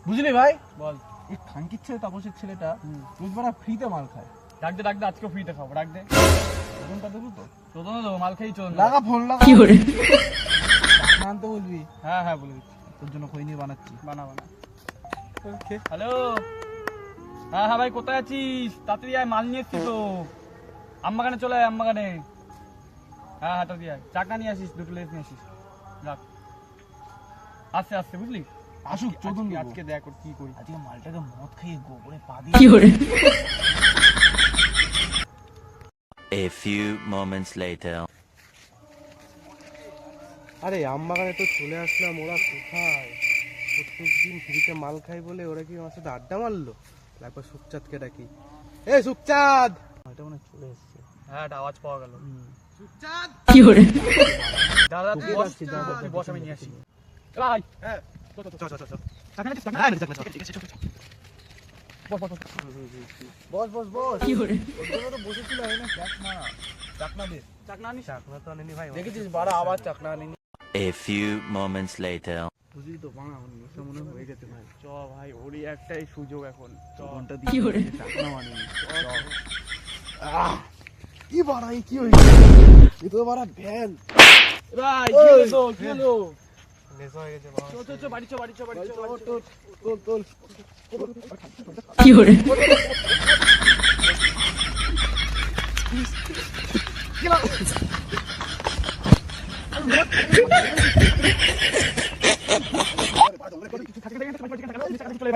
বুঝলি ভাই? বল। এই খানকির ছেলে তাপসের ছেলেটা রোজ বেলা ফ্রিতে মাল খায়। ডাক দে আজকেও ফ্রিতে খাবো, ডাক দে। ফোনটা দেবো তো? তোদের না দেবো, মাল খেয়েই চল। লাগা ফোন লাগা। কি করে? আনতে বলবি। হ্যাঁ বলে দিচ্ছি। তোর জন্য খই নিয়ে বানাচ্ছি। বানা। হ্যালো। হ্যাঁ ভাই, কোথায় আছিস? তাড়াতাড়ি আয়, মাল নিয়ে এসছি তো। আমবাগানে চলে আয়, আমবাগানে। হ্যাঁ তাড়াতাড়ি আয়, চাকা নিয়ে আসিস, দুটো লেস নিয়ে আসিস। রাখ। আস্তে বুঝলি? আসুক চোদন আজকে দেখ ওর কি করি। আজকে মালটাকে মদ খাইয়ে গোবরে পা দিয়ে। কি করে? A few moments later. আরে আমবাগানে তো চলে আসলাম, ওরা কোথায়? প্রত্যেকদিন ফ্রিতে মাল খাই বলে ওরা কি আমার সাথে আড্ডা মারলো? একবার সুখচাঁদকে ডাকি। এ সুখচাঁদ! এটা মনে চলে এসেছে। হ্যাঁ, একটা আওয়াজ পাওয়া গেল। সুখচাঁদ! কি করে? দাদা তুই বস, তুই বস, আমি নিয়ে আসি। ভাই হ্যাঁ, বস। কি করে? ওর তো বসেছিল এই না চাকনা দে। চাকনা আনিস? চাকনা তো আনেনি ভাই। দেখেছিস বাড়া আবার চাকনা আনিনি। A few moments later. বুঝলি তো বাড়া আমার নেশা মনে হয়ে গেছে ভাই। চ ভাই, ওরই একটাই সুযোগ এখন। চ। ঘন্টা কি করে? চাকনা আনিনি। কি বাড়া কি হয়েছে? এ তো বাড়া ভ্যান। ভাই কি হলো? কি হলো? নেশা হয়ে গেছে বাবা। চ বাড়ি চ। তোল। কি করে? চলে